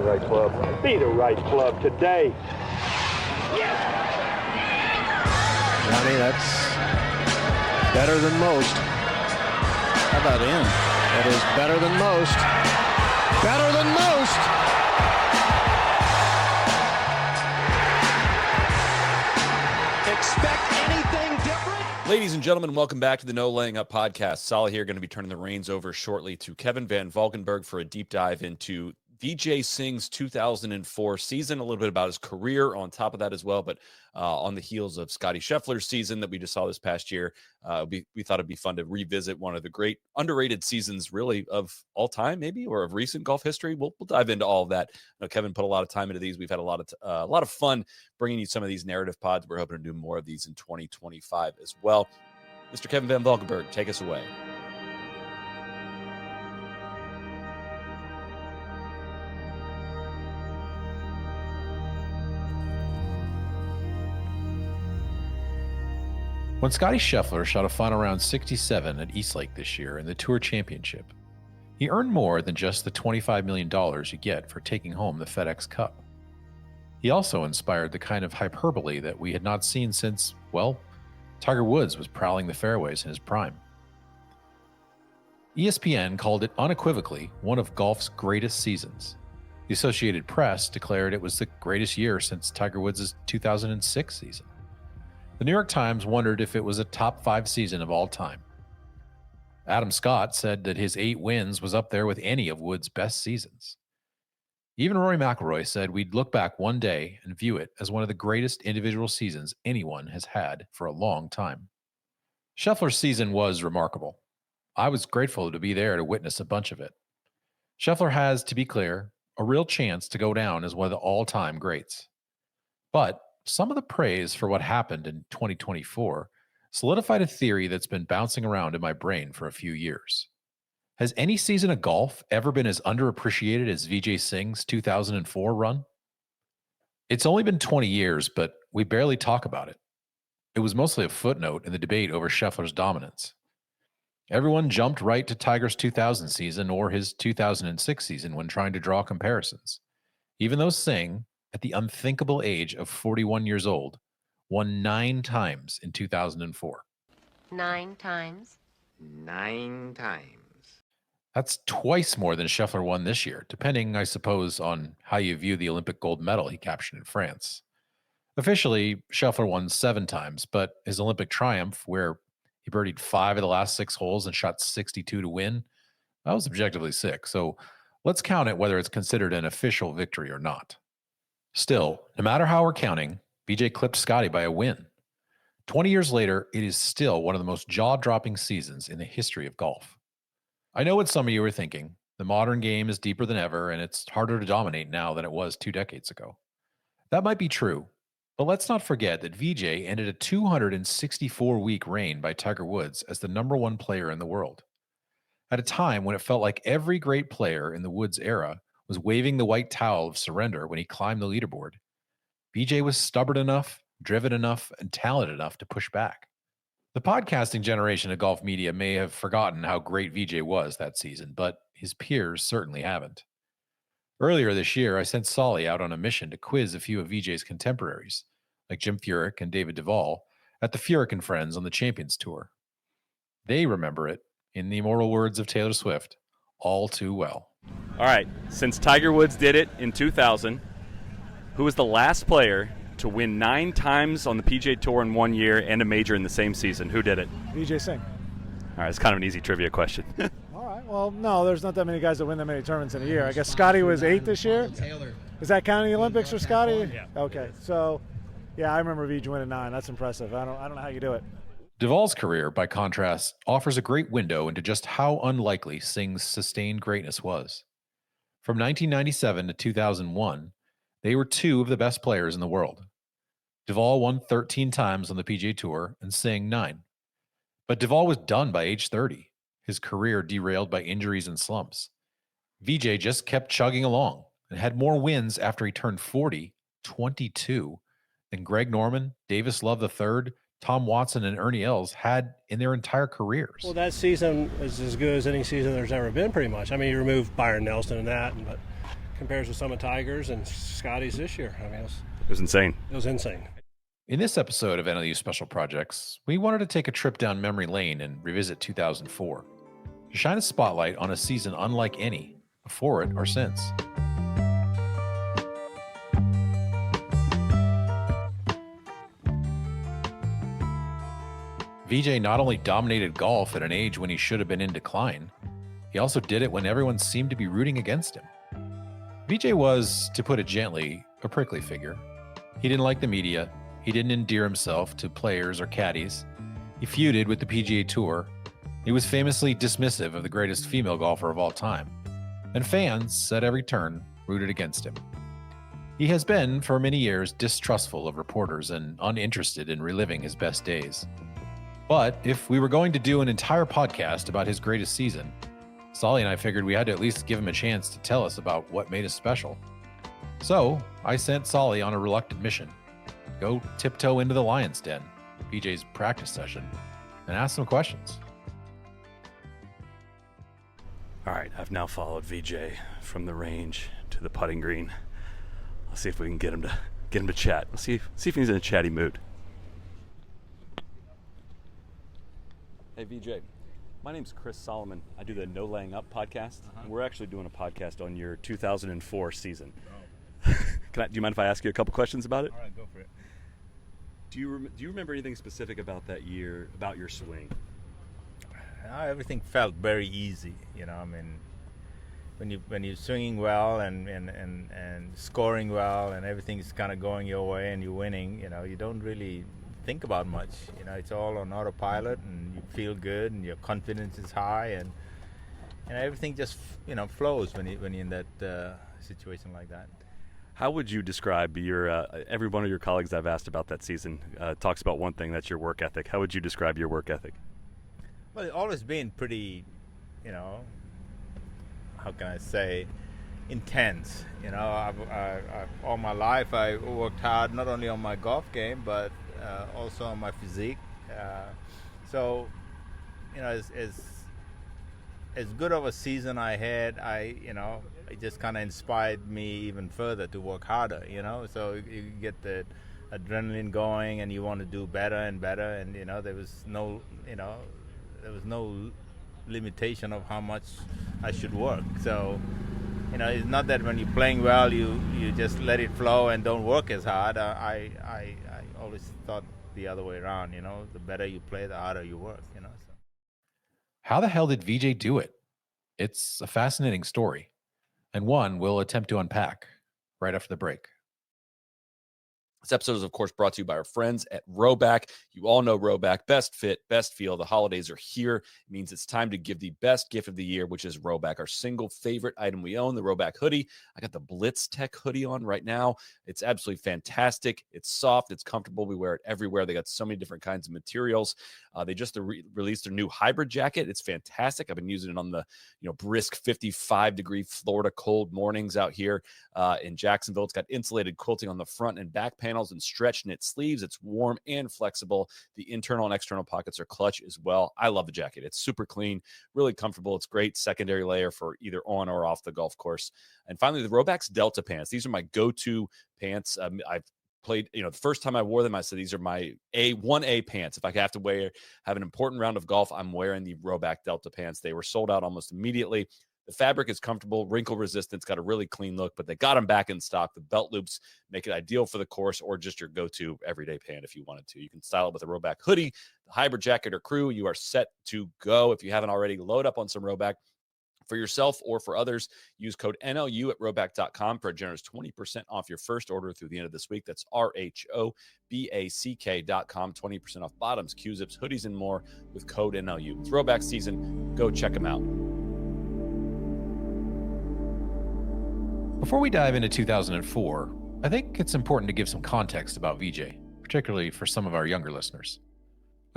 the right club. Be the right club today. Johnny, that's better than most. How about in? That is better than most. Better than most! Expect anything different? Ladies and gentlemen, welcome back to the No Laying Up podcast. Solly here, going to be turning the reins over shortly to Kevin Van Valkenburg for a deep dive into Vijay Singh's 2004 season, a little bit about his career on top of that as well, but on the heels of Scottie Scheffler's season that we just saw this past year, we thought it'd be fun to revisit one of the great underrated seasons really of all time, maybe, or of recent golf history. We'll dive into all of that. I know Kevin put a lot of time into these. We've had a lot of fun bringing you some of these narrative pods. We're hoping to do more of these in 2025 as well. Mr. Kevin Van Valkenburg, take us away. When Scottie Scheffler shot a final round 67 at Eastlake this year in the Tour Championship, he earned more than just the $25 million you get for taking home the FedEx Cup. He also inspired the kind of hyperbole that we had not seen since, well, Tiger Woods was prowling the fairways in his prime. ESPN called it unequivocally one of golf's greatest seasons. The Associated Press declared it was the greatest year since Tiger Woods' 2006 season. The New York Times wondered if it was a top 5 season of all time. Adam Scott said that his 8 wins was up there with any of Woods' best seasons. Even Rory McIlroy said we'd look back one day and view it as one of the greatest individual seasons anyone has had for a long time. Scheffler's season was remarkable. I was grateful to be there to witness a bunch of it. Scheffler has, to be clear, a real chance to go down as one of the all-time greats. But some of the praise for what happened in 2024 solidified a theory that's been bouncing around in my brain for a few years. Has any season of golf ever been as underappreciated as Vijay Singh's 2004 run? It's only been 20 years, but we barely talk about it. It was mostly a footnote in the debate over Scheffler's dominance. Everyone jumped right to Tiger's 2000 season or his 2006 season when trying to draw comparisons, even though Singh, at the unthinkable age of 41 years old, won 9 times in 2004. 9 times? 9 times. That's twice more than Scheffler won this year, depending, I suppose, on how you view the Olympic gold medal he captured in France. Officially, Scheffler won 7 times, but his Olympic triumph, where he birdied 5 of the last 6 holes and shot 62 to win, that was objectively sick. So let's count it whether it's considered an official victory or not. Still, no matter how we're counting, Vijay clipped Scottie by a win. 20 years later, it is still one of the most jaw-dropping seasons in the history of golf. I know what some of you are thinking. The modern game is deeper than ever, and it's harder to dominate now than it was 2 decades ago. That might be true, but let's not forget that Vijay ended a 264-week reign by Tiger Woods as the #1 player in the world. At a time when it felt like every great player in the Woods era was waving the white towel of surrender when he climbed the leaderboard, Vijay was stubborn enough, driven enough, and talented enough to push back. The podcasting generation of golf media may have forgotten how great Vijay was that season, but his peers certainly haven't. Earlier this year, I sent Solly out on a mission to quiz a few of Vijay's contemporaries, like Jim Furyk and David Duval, at the Furyk and Friends on the Champions Tour. They remember it, in the immortal words of Taylor Swift, all too well. All right, since Tiger Woods did it in 2000, who was the last player to win 9 times on the PGA Tour in 1 year and a major in the same season? Who did it? Vijay Singh. All right, it's kind of an easy trivia question. All right, well, no, there's not that many guys that win that many tournaments in a year. I guess Scottie was 8 this year. Is that counting the Olympics for Scottie? Yeah. Okay, so, yeah, I remember Vijay winning 9. That's impressive. I don't know how you do it. Duval's career, by contrast, offers a great window into just how unlikely Singh's sustained greatness was. From 1997 to 2001, they were 2 of the best players in the world. Duval won 13 times on the PGA Tour and Singh 9. But Duval was done by age 30, his career derailed by injuries and slumps. Vijay just kept chugging along and had more wins after he turned 40, 22, than Greg Norman, Davis Love III, Tom Watson, and Ernie Els had in their entire careers. Well, that season is as good as any season there's ever been, pretty much. I mean, you remove Byron Nelson and that, but compares to some of Tiger's and Scotty's this year. I mean, It was insane. it was insane. In this episode of NLU Special Projects, we wanted to take a trip down memory lane and revisit 2004 to shine a spotlight on a season unlike any before it or since. Vijay not only dominated golf at an age when he should have been in decline, he also did it when everyone seemed to be rooting against him. Vijay was, to put it gently, a prickly figure. He didn't like the media. He didn't endear himself to players or caddies. He feuded with the PGA Tour. He was famously dismissive of the greatest female golfer of all time. And fans, at every turn, rooted against him. He has been, for many years, distrustful of reporters and uninterested in reliving his best days. But if we were going to do an entire podcast about his greatest season, Solly and I figured we had to at least give him a chance to tell us about what made us special. So I sent Solly on a reluctant mission. Go tiptoe into the lion's den, PJ's practice session, and ask some questions. All right, I've now followed Vijay from the range to the putting green. I'll see if we can get him to chat. Let's see if he's in a chatty mood. Hey Vijay, my name's Chris Solomon. I do the No Laying Up podcast. And we're actually doing a podcast on your 2004 season. Oh. Do you mind if I ask you a couple questions about it? All right, go for it. Do you remember anything specific about that year, about your swing? Everything felt very easy, you know. I mean, when you're swinging well and scoring well and everything's kind of going your way and you're winning, you know, you don't really think about much. You know, it's all on autopilot and you feel good and your confidence is high and everything just, you know, flows when you're in that situation like that. How would you describe your every one of your colleagues I've asked about that season talks about one thing, that's your work ethic. How would you describe your work ethic? Well, it's always been pretty, you know, how can I say, intense. You know, I've all my life I worked hard not only on my golf game but also on my physique. So, you know, as good of a season I had, it just kind of inspired me even further to work harder, you know. So you get the adrenaline going and you want to do better and better, and, you know, there was no limitation of how much I should work. So, you know, it's not that when you're playing well, you just let it flow and don't work as hard. I always thought the other way around, you know, the better you play, the harder you work, you know. So. How the hell did Vijay do it? It's a fascinating story, and one we'll attempt to unpack right after the break. This episode is, of course, brought to you by our friends at Rhoback. You all know Rhoback. Best fit, best feel. The holidays are here. It means it's time to give the best gift of the year, which is Rhoback, our single favorite item we own, the Rhoback hoodie. I got the Blitz Tech hoodie on right now. It's absolutely fantastic. It's soft. It's comfortable. We wear it everywhere. They got so many different kinds of materials. They just released their new hybrid jacket. It's fantastic. I've been using it on the brisk 55-degree Florida cold mornings out here in Jacksonville. It's got insulated quilting on the front and back panels and stretch knit sleeves. It's warm and flexible. The internal and external pockets are clutch as well. I love the jacket. It's super clean, really comfortable. It's great secondary layer for either on or off the golf course. And finally, the Rhoback's Delta pants. These are my go-to pants. I've played, the first time I wore them, I said, these are my 1A pants. If I have to have an important round of golf, I'm wearing the Rhoback Delta pants. They were sold out almost immediately. The fabric is comfortable, wrinkle resistant, it's got a really clean look, but they got them back in stock. The belt loops make it ideal for the course or just your go-to everyday pant if you wanted to. You can style it with a Rhoback hoodie, the hybrid jacket, or crew. You are set to go. If you haven't already, load up on some Rhoback. For yourself or for others, use code NLU at Rhoback.com for a generous 20% off your first order through the end of this week. That's RHOBACK.com. 20% off bottoms, Q-zips, hoodies, and more with code NLU. It's Rhoback season. Go check them out. Before we dive into 2004, I think it's important to give some context about Vijay, particularly for some of our younger listeners.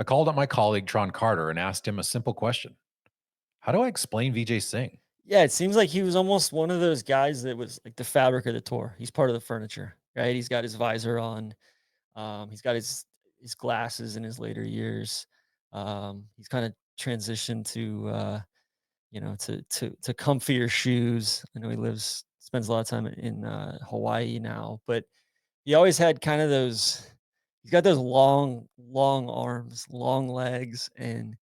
I called up my colleague Tron Carter and asked him a simple question. How do I explain Vijay Singh? Yeah, it seems like he was almost one of those guys that was like the fabric of the tour. He's part of the furniture, right? He's got his visor on. He's got his glasses in his later years. He's kind of transitioned to, to comfier shoes. I know he lives spends a lot of time in Hawaii now, but he always had kind of those. He's got those long arms, long legs, and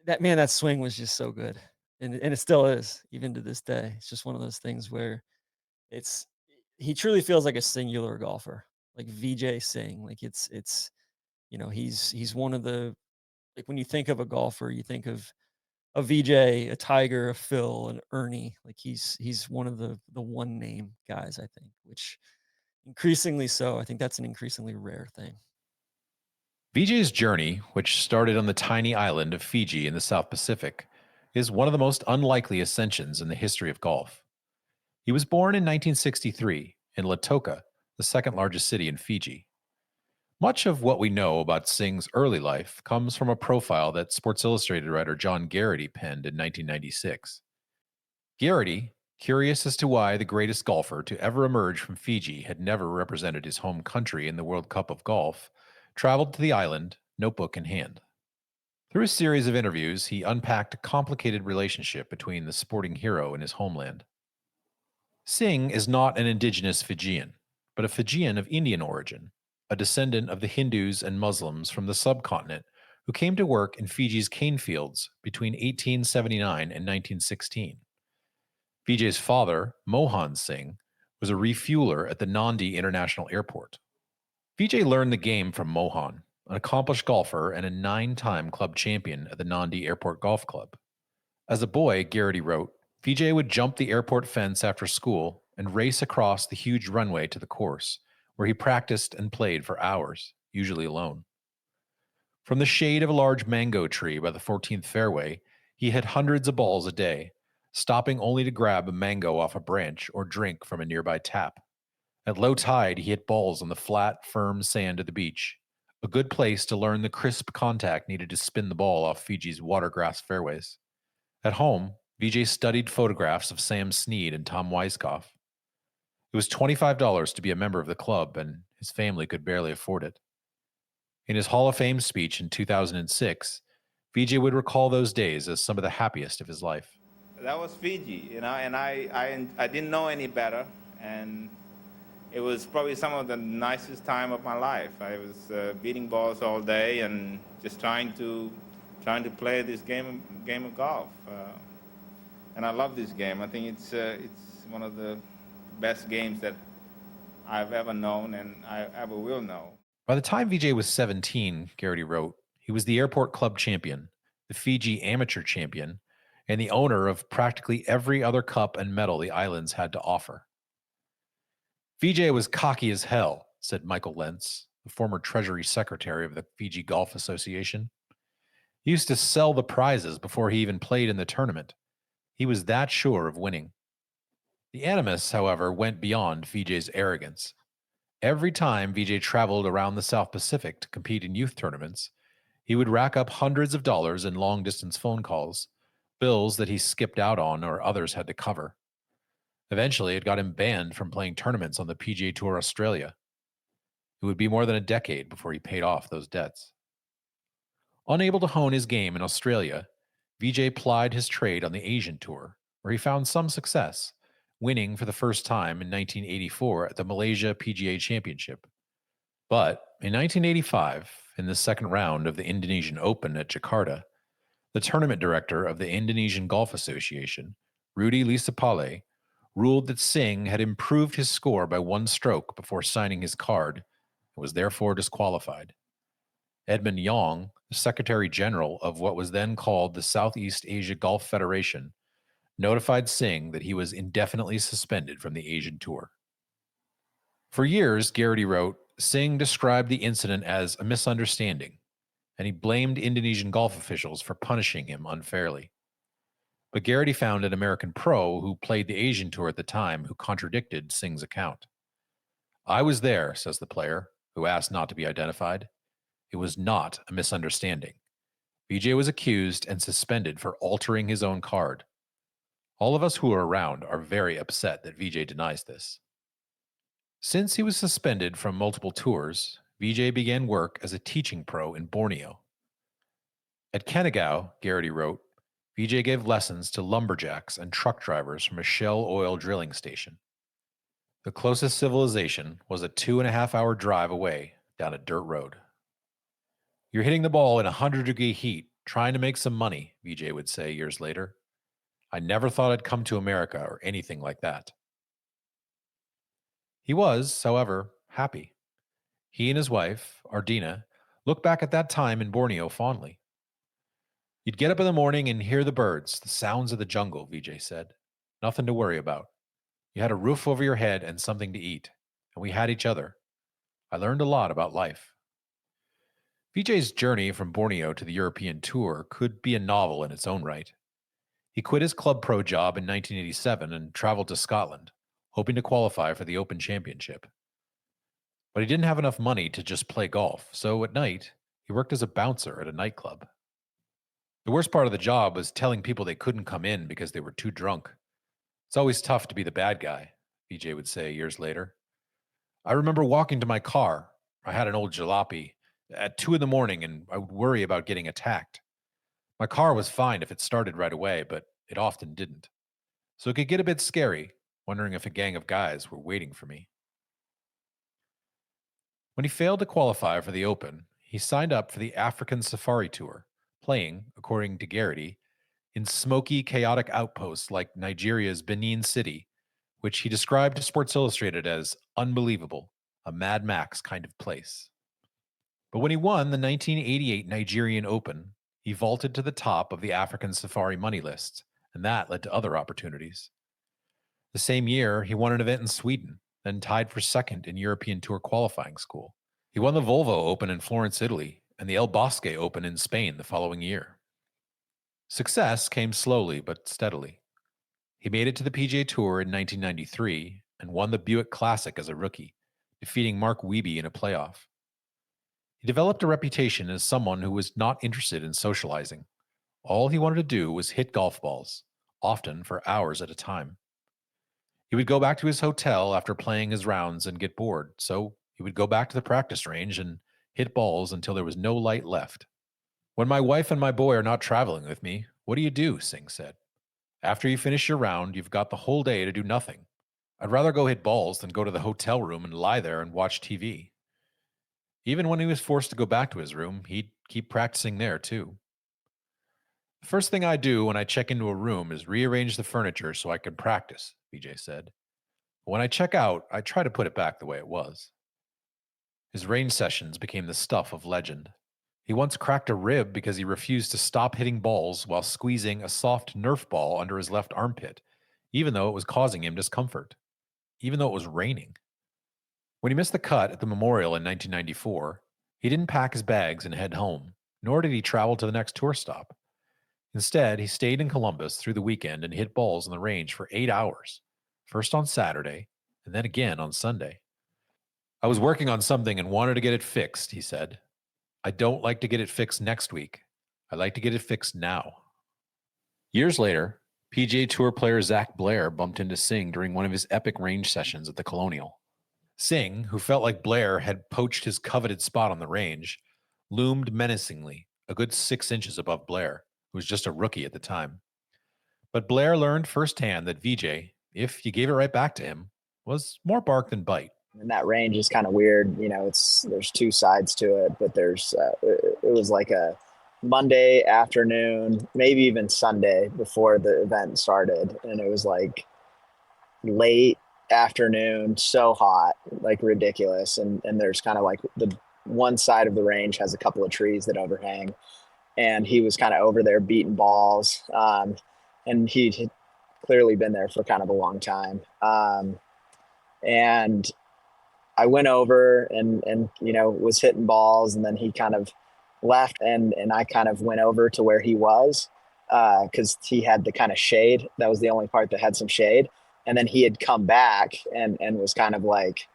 that swing was just so good, and it still is even to this day. It's just one of those things where it's he truly feels like a singular golfer, like Vijay Singh. Like it's he's one of the like when you think of a golfer, you think of a VJ, a Tiger, a Phil, an Ernie. Like he's one of the one name guys, I think, which increasingly so. I think that's an increasingly rare thing. Vijay's journey, which started on the tiny island of Fiji in the South Pacific, is one of the most unlikely ascensions in the history of golf. He was born in 1963 in Lautoka, the second largest city in Fiji. Much of what we know about Singh's early life comes from a profile that Sports Illustrated writer John Garrity penned in 1996. Garrity, curious as to why the greatest golfer to ever emerge from Fiji had never represented his home country in the World Cup of Golf, traveled to the island, notebook in hand. Through a series of interviews, he unpacked a complicated relationship between the sporting hero and his homeland. Singh is not an indigenous Fijian, but a Fijian of Indian origin, a descendant of the Hindus and Muslims from the subcontinent who came to work in Fiji's cane fields between 1879 and 1916. Vijay's father, Mohan Singh, was a refueler at the Nandi International Airport. Vijay learned the game from Mohan, an accomplished golfer and a 9-time club champion at the Nandi Airport Golf Club. As a boy, Garrity wrote, Vijay would jump the airport fence after school and race across the huge runway to the course, where he practiced and played for hours, usually alone. From the shade of a large mango tree by the 14th fairway, he hit hundreds of balls a day, stopping only to grab a mango off a branch or drink from a nearby tap. At low tide, he hit balls on the flat, firm sand of the beach, a good place to learn the crisp contact needed to spin the ball off Fiji's watergrass fairways. At home, Vijay studied photographs of Sam Snead and Tom Weiskopf. It was $25 to be a member of the club, and his family could barely afford it. In his Hall of Fame speech in 2006, Vijay would recall those days as some of the happiest of his life. That was Fiji, and I didn't know any better, and it was probably some of the nicest time of my life. I was beating balls all day and just trying to play this game of golf, and I love this game. I think it's one of the best games that I've ever known and I ever will know. By the time Vijay was 17, Garrity wrote, he was the airport club champion, the Fiji amateur champion, and the owner of practically every other cup and medal the islands had to offer. Vijay was cocky as hell, said Michael Lentz, the former Treasury Secretary of the Fiji Golf Association. He used to sell the prizes before he even played in the tournament. He was that sure of winning. The animus, however, went beyond Vijay's arrogance. Every time Vijay traveled around the South Pacific to compete in youth tournaments, he would rack up hundreds of dollars in long-distance phone calls, bills that he skipped out on or others had to cover. Eventually, it got him banned from playing tournaments on the PGA Tour Australia. It would be more than a decade before he paid off those debts. Unable to hone his game in Australia, Vijay plied his trade on the Asian Tour, where he found some success, winning for the first time in 1984 at the Malaysia PGA Championship. But in 1985, in the second round of the Indonesian Open at Jakarta, the tournament director of the Indonesian Golf Association, Rudy Lisapale, ruled that Singh had improved his score by 1 stroke before signing his card and was therefore disqualified. Edmund Yong, the Secretary General of what was then called the Southeast Asia Golf Federation, notified Singh that he was indefinitely suspended from the Asian Tour. For years, Garrity wrote, Singh described the incident as a misunderstanding, and he blamed Indonesian golf officials for punishing him unfairly. But Garrity found an American pro who played the Asian Tour at the time who contradicted Singh's account. I was there, says the player, who asked not to be identified. It was not a misunderstanding. Vijay was accused and suspended for altering his own card. All of us who are around are very upset that Vijay denies this. Since he was suspended from multiple tours, Vijay began work as a teaching pro in Borneo. At Kenegau, Garrity wrote, Vijay gave lessons to lumberjacks and truck drivers from a Shell oil drilling station. The closest civilization was a 2.5-hour drive away down a dirt road. You're hitting the ball in 100-degree heat, trying to make some money, Vijay would say years later. I never thought I'd come to America or anything like that. He was, however, happy. He and his wife, Ardina, look back at that time in Borneo fondly. You'd get up in the morning and hear the birds, the sounds of the jungle, Vijay said. Nothing to worry about. You had a roof over your head and something to eat, and we had each other. I learned a lot about life. Vijay's journey from Borneo to the European tour could be a novel in its own right. He quit his club pro job in 1987 and traveled to Scotland, hoping to qualify for the Open Championship. But he didn't have enough money to just play golf, so at night, he worked as a bouncer at a nightclub. The worst part of the job was telling people they couldn't come in because they were too drunk. It's always tough to be the bad guy, Vijay would say years later. I remember walking to my car. I had an old jalopy at 2 a.m, and I would worry about getting attacked. My car was fine if it started right away, but it often didn't. So it could get a bit scary, wondering if a gang of guys were waiting for me. When he failed to qualify for the Open, he signed up for the African Safari Tour, playing, according to Garrity, in smoky, chaotic outposts like Nigeria's Benin City, which he described to Sports Illustrated as unbelievable, a Mad Max kind of place. But when he won the 1988 Nigerian Open, he vaulted to the top of the African Safari money list, and that led to other opportunities. The same year, he won an event in Sweden, then tied for second in European Tour qualifying school. He won the Volvo Open in Florence, Italy, and the El Bosque Open in Spain the following year. Success came slowly but steadily. He made it to the PGA Tour in 1993 and won the Buick Classic as a rookie, defeating Mark Wiebe in a playoff. He developed a reputation as someone who was not interested in socializing. All he wanted to do was hit golf balls, often for hours at a time. He would go back to his hotel after playing his rounds and get bored, so he would go back to the practice range and hit balls until there was no light left. When my wife and my boy are not traveling with me, what do? Singh said. After you finish your round, you've got the whole day to do nothing. I'd rather go hit balls than go to the hotel room and lie there and watch TV. Even when he was forced to go back to his room, he'd keep practicing there too. The first thing I do when I check into a room is rearrange the furniture so I can practice, Vijay said. But when I check out, I try to put it back the way it was. His range sessions became the stuff of legend. He once cracked a rib because he refused to stop hitting balls while squeezing a soft Nerf ball under his left armpit, even though it was causing him discomfort, even though it was raining. When he missed the cut at the Memorial in 1994, he didn't pack his bags and head home, nor did he travel to the next tour stop. Instead, he stayed in Columbus through the weekend and hit balls on the range for 8 hours, first on Saturday and then again on Sunday. I was working on something and wanted to get it fixed, he said. I don't like to get it fixed next week. I like to get it fixed now. Years later, PGA Tour player Zach Blair bumped into Singh during one of his epic range sessions at the Colonial. Singh, who felt like Blair had poached his coveted spot on the range, loomed menacingly, a good 6 inches above Blair, who was just a rookie at the time. But Blair learned firsthand that Vijay, if you gave it right back to him, was more bark than bite. And that range is kind of weird. You know, there's two sides to it, but it was like a Monday afternoon, maybe even Sunday before the event started. And it was like late afternoon, so hot, like ridiculous. And there's kind of like the one side of the range has a couple of trees that overhang. And he was kind of over there beating balls. And he'd clearly been there for kind of a long time. And I went over and was hitting balls, and then he kind of left and I kind of went over to where he was because he had the kind of shade. That was the only part that had some shade. And then he had come back and was kind of like,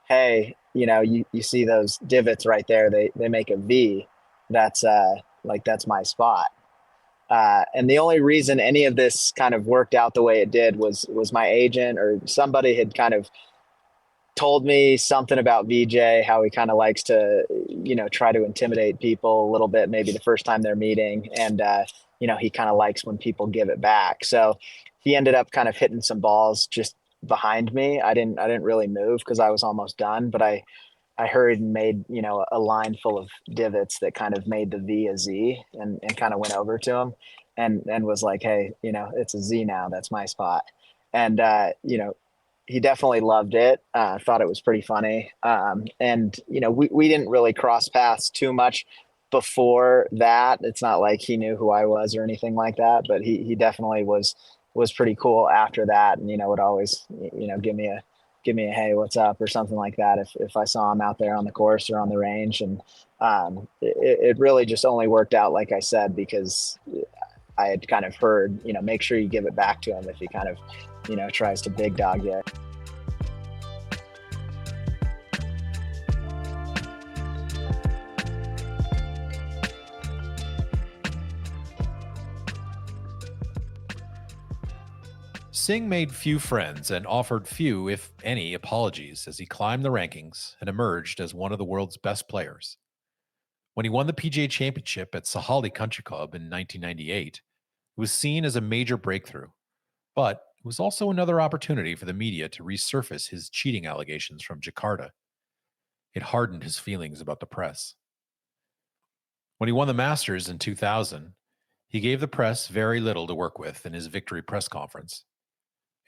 hey, you see those divots right there? They make a V. That's my spot. And the only reason any of this kind of worked out the way it did was my agent or somebody had kind of told me something about Vijay, how he kind of likes to, try to intimidate people a little bit, maybe the first time they're meeting. And he kind of likes when people give it back. So he ended up kind of hitting some balls just behind me. I didn't really move because I was almost done, but I hurried and made, a line full of divots that kind of made the V a Z, and kind of went over to him and was like, hey, it's a Z now. That's my spot. And, he definitely loved it. Thought it was pretty funny. And, we didn't really cross paths too much before that. It's not like he knew who I was or anything like that, but he definitely was pretty cool after that. And, would always, give me a hey, what's up, or something like that if I saw him out there on the course or on the range. And it really just only worked out, like I said, because I had kind of heard, make sure you give it back to him if he kind of, tries to big dog you. Singh made few friends and offered few, if any, apologies as he climbed the rankings and emerged as one of the world's best players. When he won the PGA Championship at Sahali Country Club in 1998, it was seen as a major breakthrough, but it was also another opportunity for the media to resurface his cheating allegations from Jakarta. It hardened his feelings about the press. When he won the Masters in 2000, he gave the press very little to work with in his victory press conference.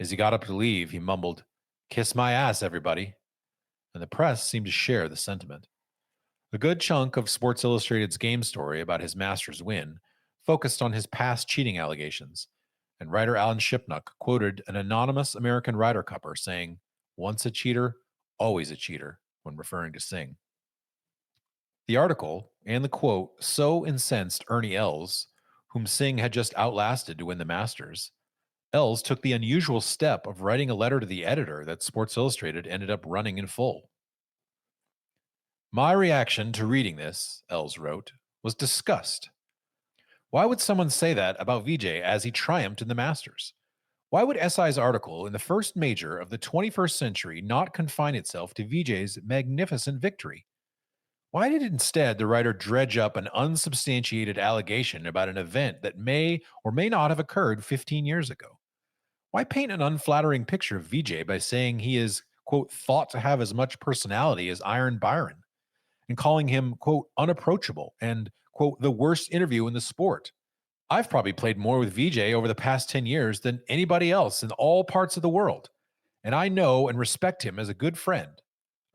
As he got up to leave, he mumbled, "Kiss my ass, everybody." And the press seemed to share the sentiment. A good chunk of Sports Illustrated's game story about his Masters win focused on his past cheating allegations, and writer Alan Shipnuck quoted an anonymous American Ryder Cupper saying, "Once a cheater, always a cheater," when referring to Singh. The article and the quote so incensed Ernie Els, whom Singh had just outlasted to win the Masters. Els took the unusual step of writing a letter to the editor that Sports Illustrated ended up running in full. "My reaction to reading this," Els wrote, "was disgust. Why would someone say that about Vijay as he triumphed in the Masters? Why would SI's article in the first major of the 21st century not confine itself to Vijay's magnificent victory? Why did instead the writer dredge up an unsubstantiated allegation about an event that may or may not have occurred 15 years ago? Why paint an unflattering picture of Vijay by saying he is, quote, thought to have as much personality as Iron Byron, and calling him, quote, unapproachable and, quote, the worst interview in the sport? I've probably played more with Vijay over the past 10 years than anybody else in all parts of the world, and I know and respect him as a good friend,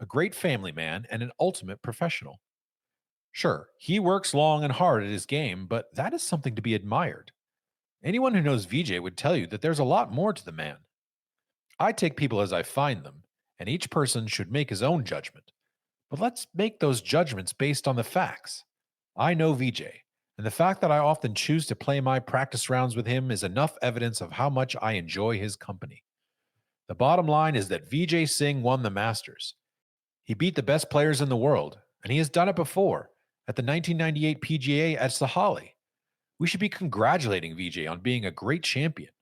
a great family man, and an ultimate professional. Sure, he works long and hard at his game, but that is something to be admired. Anyone who knows Vijay would tell you that there's a lot more to the man. I take people as I find them, and each person should make his own judgment. But let's make those judgments based on the facts. I know Vijay, and the fact that I often choose to play my practice rounds with him is enough evidence of how much I enjoy his company. The bottom line is that Vijay Singh won the Masters. He beat the best players in the world, and he has done it before at the 1998 PGA at Sahali. We should be congratulating Vijay on being a great champion.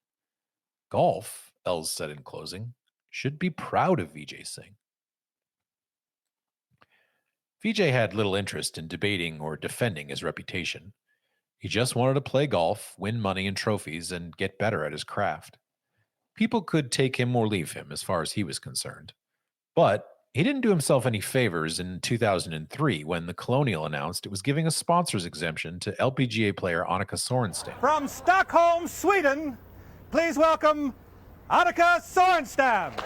Golf, Els said in closing, should be proud of Vijay Singh. Vijay had little interest in debating or defending his reputation. He just wanted to play golf, win money and trophies, and get better at his craft. People could take him or leave him as far as he was concerned. But he didn't do himself any favors in 2003 when the Colonial announced it was giving a sponsor's exemption to LPGA player Annika Sorenstam. From Stockholm, Sweden, please welcome Annika Sorenstam.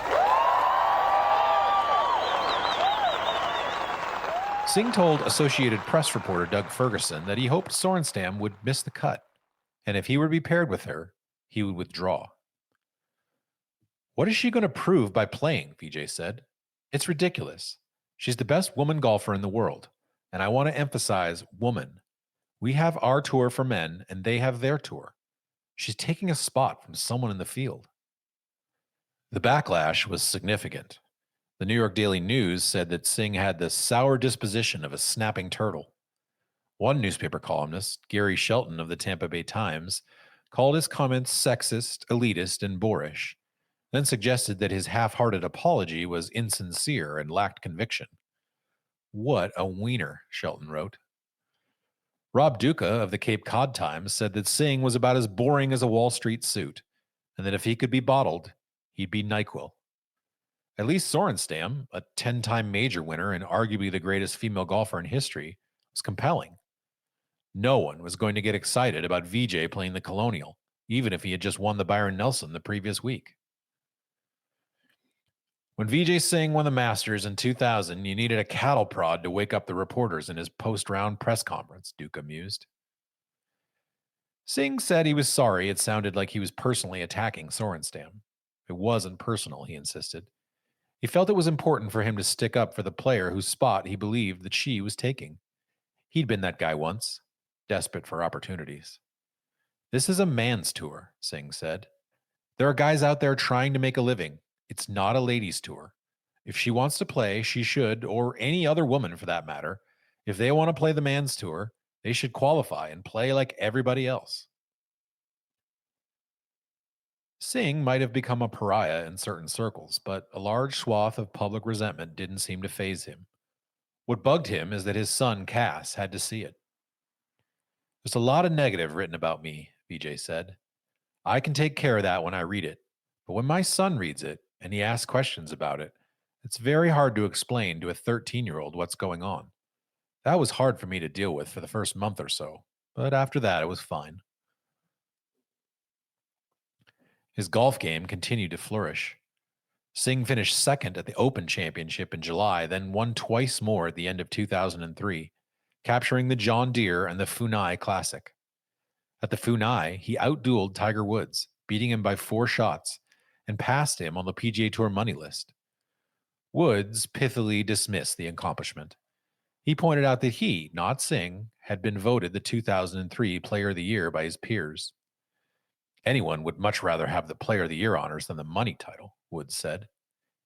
Singh told Associated Press reporter Doug Ferguson that he hoped Sorenstam would miss the cut, and if he were to be paired with her, he would withdraw. "What is she going to prove by playing?" Vijay said. "It's ridiculous. She's the best woman golfer in the world, and I want to emphasize woman. We have our tour for men, and they have their tour. She's taking a spot from someone in the field." The backlash was significant. The New York Daily News said that Singh had the sour disposition of a snapping turtle. One newspaper columnist, Gary Shelton of the Tampa Bay Times, called his comments sexist, elitist, and boorish, then suggested that his half-hearted apology was insincere and lacked conviction. "What a wiener," Shelton wrote. Rob Duca of the Cape Cod Times said that Singh was about as boring as a Wall Street suit, and that if he could be bottled, he'd be NyQuil. At least Sorenstam, a 10-time major winner and arguably the greatest female golfer in history, was compelling. No one was going to get excited about Vijay playing the Colonial, even if he had just won the Byron Nelson the previous week. When Vijay Singh won the Masters in 2000, you needed a cattle prod to wake up the reporters in his post-round press conference, Duca mused. Singh said he was sorry it sounded like he was personally attacking Sorenstam. It wasn't personal, he insisted. He felt it was important for him to stick up for the player whose spot he believed that she was taking. He'd been that guy once, desperate for opportunities. This is a man's tour, Singh said. There are guys out there trying to make a living. It's not a ladies' tour. If she wants to play, she should, or any other woman for that matter. If they want to play the man's tour, they should qualify and play like everybody else. Singh might have become a pariah in certain circles, but a large swath of public resentment didn't seem to faze him. What bugged him is that his son, Cass, had to see it. There's a lot of negative written about me, Vijay said. I can take care of that when I read it, but when my son reads it and he asks questions about it, it's very hard to explain to a 13-year-old what's going on. That was hard for me to deal with for the first month or so, but after that it was fine. His golf game continued to flourish. Singh finished second at the Open Championship in July, then won twice more at the end of 2003, capturing the John Deere and the Funai Classic. At the Funai, he outdueled Tiger Woods, beating him by 4 shots, and passed him on the PGA Tour money list. Woods pithily dismissed the accomplishment. He pointed out that he, not Singh, had been voted the 2003 Player of the Year by his peers. Anyone would much rather have the Player of the Year honors than the money title, Woods said.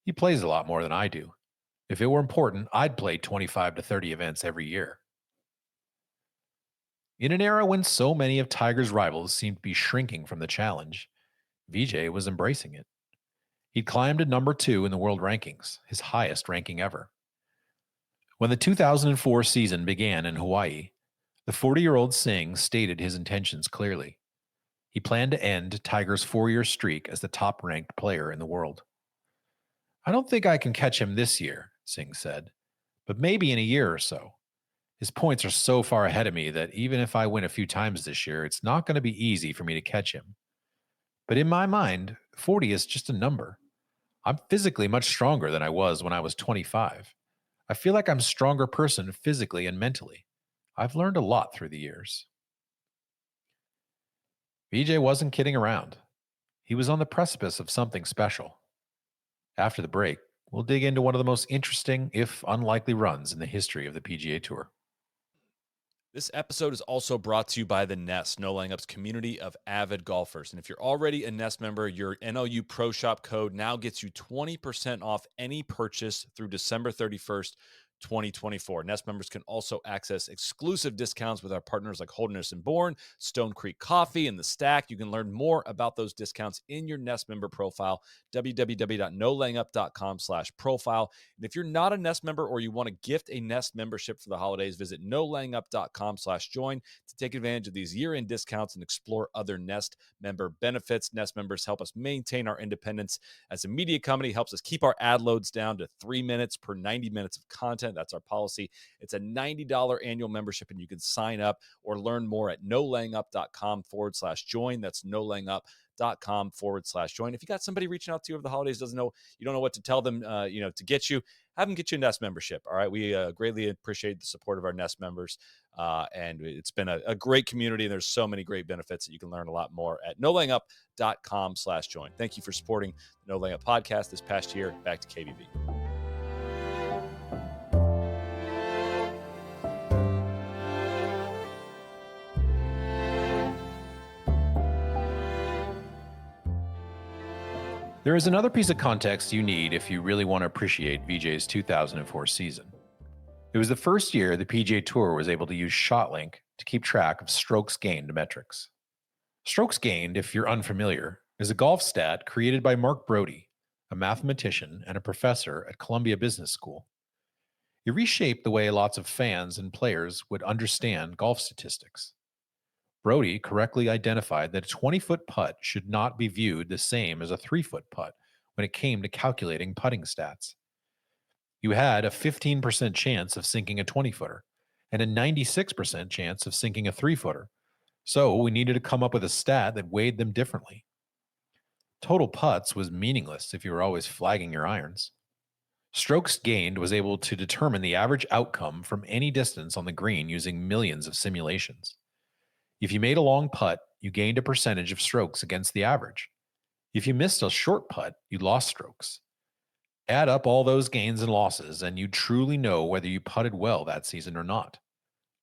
He plays a lot more than I do. If it were important, I'd play 25 to 30 events every year. In an era when so many of Tiger's rivals seemed to be shrinking from the challenge, Vijay was embracing it. He'd climbed to number 2 in the world rankings, his highest ranking ever. When the 2004 season began in Hawaii, the 40-year-old Singh stated his intentions clearly. He planned to end Tiger's 4-year streak as the top-ranked player in the world. I don't think I can catch him this year, Singh said, but maybe in a year or so. His points are so far ahead of me that even if I win a few times this year, it's not going to be easy for me to catch him. But in my mind, 40 is just a number. I'm physically much stronger than I was when I was 25. I feel like I'm a stronger person physically and mentally. I've learned a lot through the years. Vijay wasn't kidding around. He was on the precipice of something special. After the break, we'll dig into one of the most interesting, if unlikely, runs in the history of the PGA Tour. This episode is also brought to you by The Nest, No Laying Up's community of avid golfers. And if you're already a Nest member, your NLU Pro Shop code now gets you 20% off any purchase through December 31st, 2024. Nest members can also access exclusive discounts with our partners like Holderness and Bourne, Stone Creek Coffee, and The Stack. You can learn more about those discounts in your Nest member profile, www.nolayingup.com/profile. And if you're not a Nest member or you want to gift a Nest membership for the holidays, visit nolayingup.com/join to take advantage of these year-end discounts and explore other Nest member benefits. Nest members help us maintain our independence as a media company, helps us keep our ad loads down to 3 minutes per 90 minutes of content. That's our policy. It's a $90 annual membership, and you can sign up or learn more at nolayingup.com/join. That's nolayingup.com/join. If you got somebody reaching out to you over the holidays, you don't know what to tell them, to get you, have them get you a Nest membership. All right. We greatly appreciate the support of our Nest members. And it's been a great community. And there's so many great benefits that you can learn a lot more at nolayingup.com/join. Thank you for supporting the No Laying Up podcast this past year. Back to KBB. There is another piece of context you need if you really want to appreciate Vijay's 2004 season. It was the first year the PGA Tour was able to use ShotLink to keep track of strokes gained metrics. Strokes gained, if you're unfamiliar, is a golf stat created by Mark Brody, a mathematician and a professor at Columbia Business School. He reshaped the way lots of fans and players would understand golf statistics. Brody correctly identified that a 20-foot putt should not be viewed the same as a 3-foot putt when it came to calculating putting stats. You had a 15% chance of sinking a 20-footer and a 96% chance of sinking a 3-footer. So we needed to come up with a stat that weighed them differently. Total putts was meaningless if you were always flagging your irons. Strokes gained was able to determine the average outcome from any distance on the green using millions of simulations. If you made a long putt, you gained a percentage of strokes against the average. If you missed a short putt, you lost strokes. Add up all those gains and losses, and you truly know whether you putted well that season or not.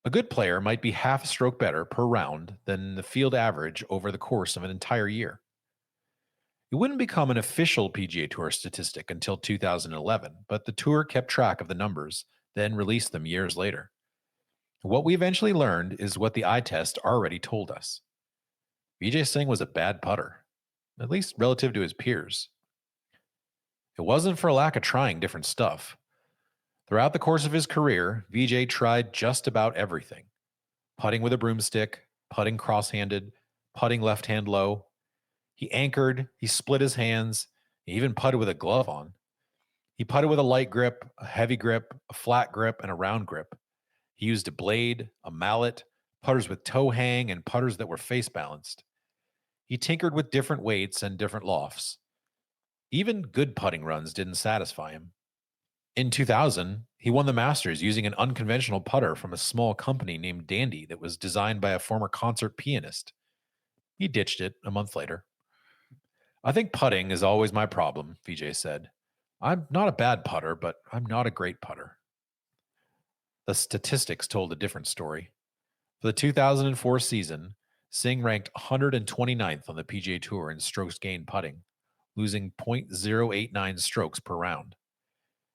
A good player might be half a stroke better per round than the field average over the course of an entire year. It wouldn't become an official PGA Tour statistic until 2011, but the tour kept track of the numbers, then released them years later. What we eventually learned is what the eye test already told us. Vijay Singh was a bad putter, at least relative to his peers. It wasn't for a lack of trying different stuff. Throughout the course of his career, Vijay tried just about everything. Putting with a broomstick, putting cross-handed, putting left-hand low. He anchored, he split his hands, he even putted with a glove on. He putted with a light grip, a heavy grip, a flat grip, and a round grip. He used a blade, a mallet, putters with toe hang, and putters that were face balanced. He tinkered with different weights and different lofts. Even good putting runs didn't satisfy him. In 2000, he won the Masters using an unconventional putter from a small company named Dandy that was designed by a former concert pianist. He ditched it a month later. I think putting is always my problem, Vijay said. I'm not a bad putter, but I'm not a great putter. The statistics told a different story. For the 2004 season, Singh ranked 129th on the PGA Tour in strokes gained putting, losing .089 strokes per round.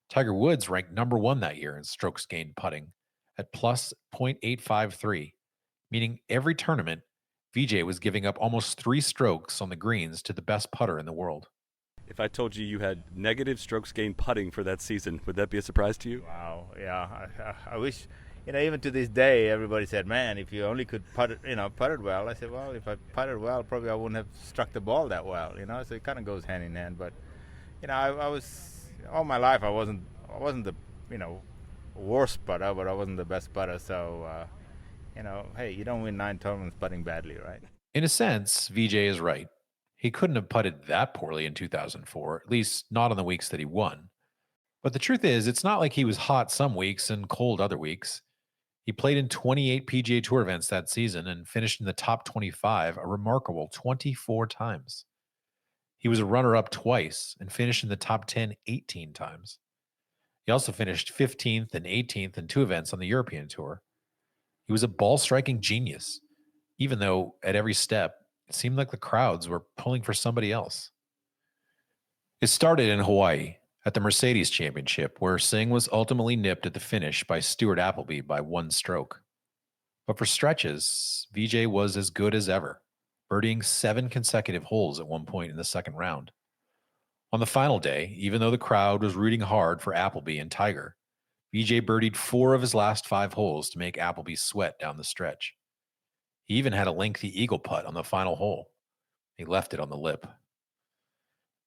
Tiger Woods ranked number 1 that year in strokes gained putting at plus .853, meaning every tournament, Vijay was giving up almost 3 strokes on the greens to the best putter in the world. If I told you you had negative strokes gained putting for that season, would that be a surprise to you? Wow, yeah. I wish, even to this day, everybody said, man, if you only could putt it well. I said, well, if I putted well, probably I wouldn't have struck the ball that well, so it kind of goes hand in hand. But, I was, all my life, I wasn't the, worst putter, but I wasn't the best putter. So, hey, you don't win 9 tournaments putting badly, right? In a sense, Vijay is right. He couldn't have putted that poorly in 2004, at least not on the weeks that he won. But the truth is, it's not like he was hot some weeks and cold other weeks. He played in 28 PGA Tour events that season and finished in the top 25 a remarkable 24 times. He was a runner-up twice and finished in the top 10 18 times. He also finished 15th and 18th in 2 events on the European Tour. He was a ball-striking genius, even though at every step, it seemed like the crowds were pulling for somebody else. It started in Hawaii at the Mercedes Championship, where Singh was ultimately nipped at the finish by Stuart Appleby by 1 stroke. But for stretches, Vijay was as good as ever, birdieing 7 consecutive holes at one point in the second round. On the final day, even though the crowd was rooting hard for Appleby and Tiger, Vijay birdied 4 of his last 5 holes to make Appleby sweat down the stretch. He even had a lengthy eagle putt on the final hole. He left it on the lip.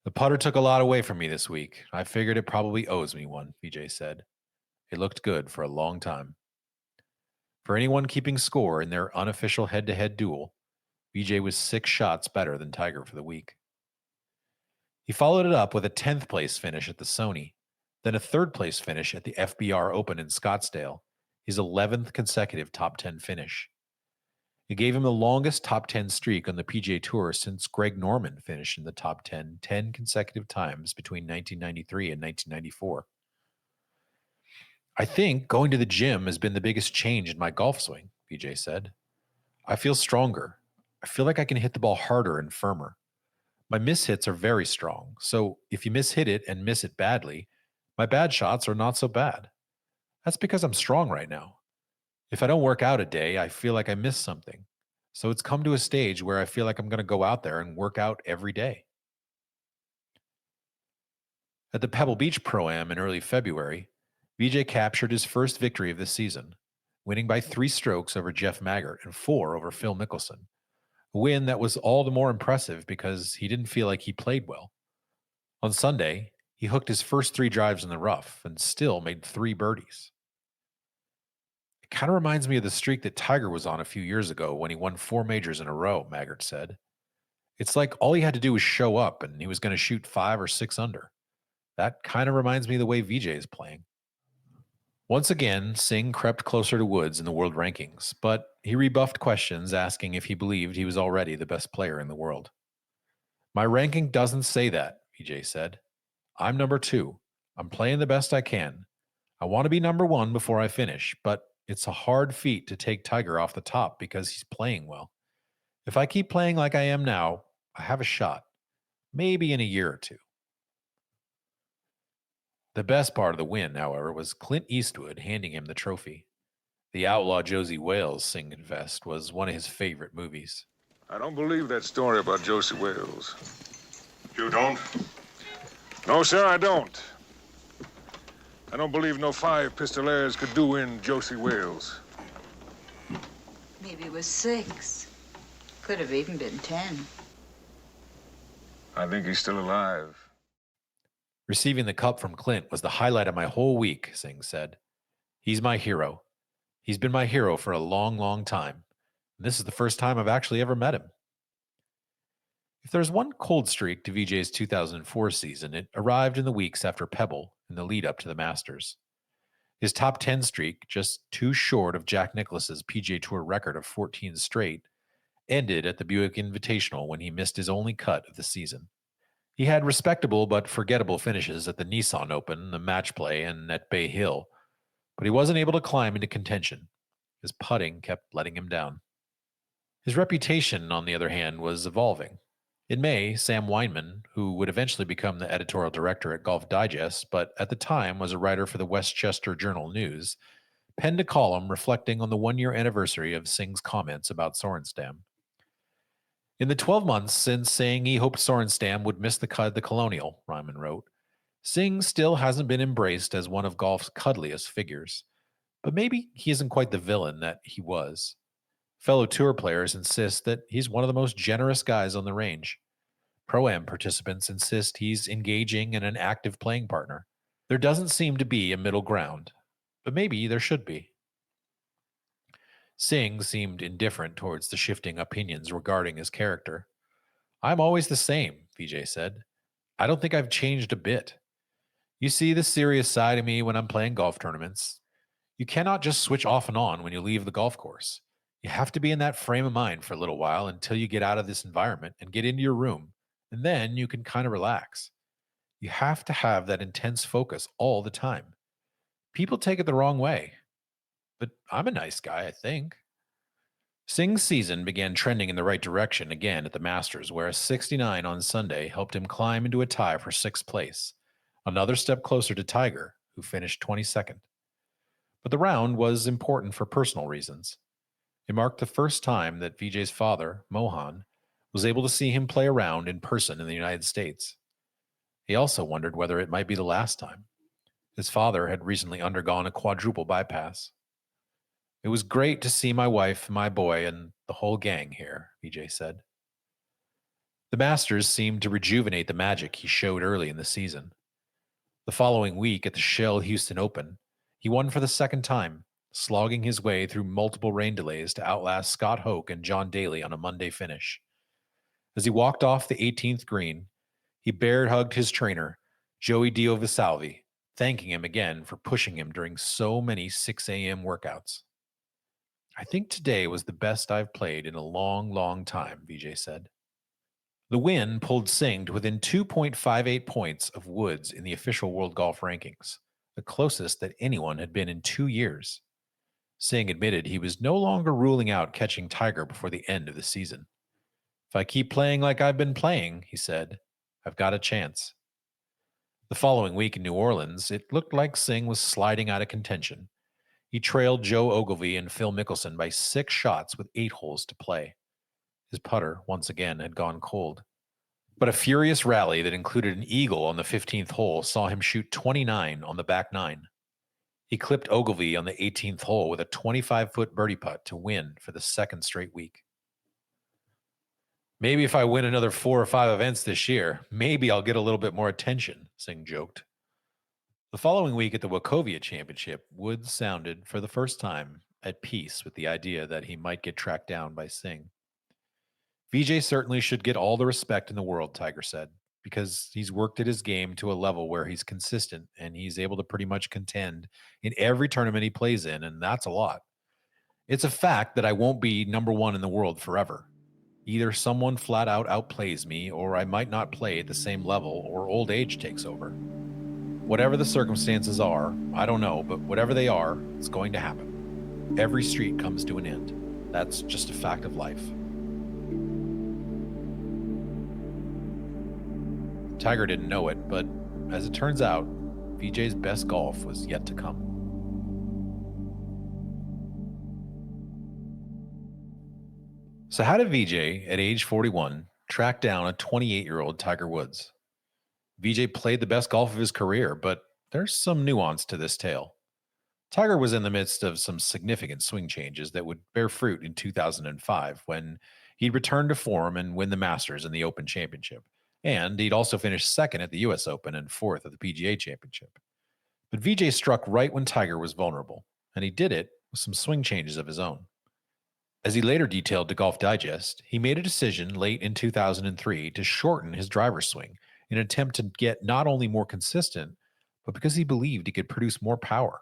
The putter took a lot away from me this week. I figured it probably owes me one, Vijay said. It looked good for a long time. For anyone keeping score in their unofficial head-to-head duel, Vijay was 6 shots better than Tiger for the week. He followed it up with a 10th place finish at the Sony, then a 3rd place finish at the FBR Open in Scottsdale, his 11th consecutive top 10 finish. It gave him the longest top 10 streak on the PGA Tour since Greg Norman finished in the top 10 consecutive times between 1993 and 1994. I think going to the gym has been the biggest change in my golf swing, Vijay said. I feel stronger. I feel like I can hit the ball harder and firmer. My mishits are very strong, so if you mishit it and miss it badly, my bad shots are not so bad. That's because I'm strong right now. If I don't work out a day, I feel like I missed something. So it's come to a stage where I feel like I'm going to go out there and work out every day. At the Pebble Beach Pro-Am in early February, Vijay captured his first victory of the season, winning by 3 strokes over Jeff Maggart and 4 over Phil Mickelson. A win that was all the more impressive because he didn't feel like he played well. On Sunday, he hooked his first 3 drives in the rough and still made 3 birdies. It kind of reminds me of the streak that Tiger was on a few years ago when he won 4 majors in a row, Maggart said. It's like all he had to do was show up and he was going to shoot 5 or 6 under. That kind of reminds me of the way Vijay is playing. Once again, Singh crept closer to Woods in the world rankings, but he rebuffed questions asking if he believed he was already the best player in the world. My ranking doesn't say that, Vijay said. I'm number 2. I'm playing the best I can. I want to be number 1 before I finish, but it's a hard feat to take Tiger off the top because he's playing well. If I keep playing like I am now, I have a shot. Maybe in a year or 2. The best part of the win, however, was Clint Eastwood handing him the trophy. The Outlaw Josie Wales, Singh confessed, was one of his favorite movies. I don't believe that story about Josie Wales. You don't? No, sir, I don't. I don't believe no 5 pistoleros could do in Josie Wales. Maybe it was 6. Could have even been 10. I think he's still alive. Receiving the cup from Clint was the highlight of my whole week, Singh said. He's my hero. He's been my hero for a long, long time. And this is the first time I've actually ever met him. If there's one cold streak to Vijay's 2004 season, it arrived in the weeks after Pebble in the lead up to the Masters. His top 10 streak, just 2 short of Jack Nicklaus's PGA Tour record of 14 straight, ended at the Buick Invitational when he missed his only cut of the season. He had respectable but forgettable finishes at the Nissan Open, the Match Play, and at Bay Hill, but he wasn't able to climb into contention. His putting kept letting him down. His reputation, on the other hand, was evolving. In May, Sam Weinman, who would eventually become the editorial director at Golf Digest, but at the time was a writer for the Westchester Journal News, penned a column reflecting on the 1-year anniversary of Singh's comments about Sorenstam. In the 12 months since saying he hoped Sorenstam would miss the cut at the Colonial, Ryman wrote, Singh still hasn't been embraced as one of golf's cuddliest figures. But maybe he isn't quite the villain that he was. Fellow tour players insist that he's one of the most generous guys on the range. Pro-Am participants insist he's engaging and an active playing partner. There doesn't seem to be a middle ground, but maybe there should be. Singh seemed indifferent towards the shifting opinions regarding his character. I'm always the same, Vijay said. I don't think I've changed a bit. You see the serious side of me when I'm playing golf tournaments. You cannot just switch off and on when you leave the golf course. You have to be in that frame of mind for a little while until you get out of this environment and get into your room, and then you can kind of relax. You have to have that intense focus all the time. People take it the wrong way. But I'm a nice guy, I think. Singh's season began trending in the right direction again at the Masters, where a 69 on Sunday helped him climb into a tie for 6th place, another step closer to Tiger, who finished 22nd. But the round was important for personal reasons. It marked the first time that Vijay's father, Mohan, was able to see him play a round in person in the United States. He also wondered whether it might be the last time. His father had recently undergone a quadruple bypass. It was great to see my wife, my boy, and the whole gang here, Vijay said. The Masters seemed to rejuvenate the magic he showed early in the season. The following week at the Shell Houston Open, he won for the 2nd time, slogging his way through multiple rain delays to outlast Scott Hoke and John Daly on a Monday finish. As he walked off the 18th green, he bear-hugged his trainer, Joey Giovisalvi, thanking him again for pushing him during so many 6 a.m. workouts. I think today was the best I've played in a long, long time, Vijay said. The win pulled Singh to within 2.58 points of Woods in the official World Golf Rankings, the closest that anyone had been in 2 years. Singh admitted he was no longer ruling out catching Tiger before the end of the season. If I keep playing like I've been playing, he said, I've got a chance. The following week in New Orleans, it looked like Singh was sliding out of contention. He trailed Joe Ogilvy and Phil Mickelson by 6 shots with 8 holes to play. His putter, once again, had gone cold. But a furious rally that included an eagle on the 15th hole saw him shoot 29 on the back 9. He clipped Ogilvy on the 18th hole with a 25-foot birdie putt to win for the second straight week. Maybe if I win another 4 or 5 events this year, maybe I'll get a little bit more attention, Singh joked. The following week at the Wachovia Championship, Woods sounded, for the first time, at peace with the idea that he might get tracked down by Singh. Vijay certainly should get all the respect in the world, Tiger said, because he's worked at his game to a level where he's consistent and he's able to pretty much contend in every tournament he plays in, and that's a lot. It's a fact that I won't be number one in the world forever. Either someone flat out outplays me, or I might not play at the same level, or old age takes over. Whatever the circumstances are, I don't know, but whatever they are, it's going to happen. Every street comes to an end. That's just a fact of life. Tiger didn't know it, but as it turns out, Vijay's best golf was yet to come. So how did Vijay, at age 41, track down a 28-year-old Tiger Woods? Vijay played the best golf of his career, but there's some nuance to this tale. Tiger was in the midst of some significant swing changes that would bear fruit in 2005 when he'd return to form and win the Masters and the Open Championship. And he'd also finished second at the US Open and fourth at the PGA Championship. But Vijay struck right when Tiger was vulnerable, and he did it with some swing changes of his own. As he later detailed to Golf Digest, he made a decision late in 2003 to shorten his driver's swing in an attempt to get not only more consistent, but because he believed he could produce more power.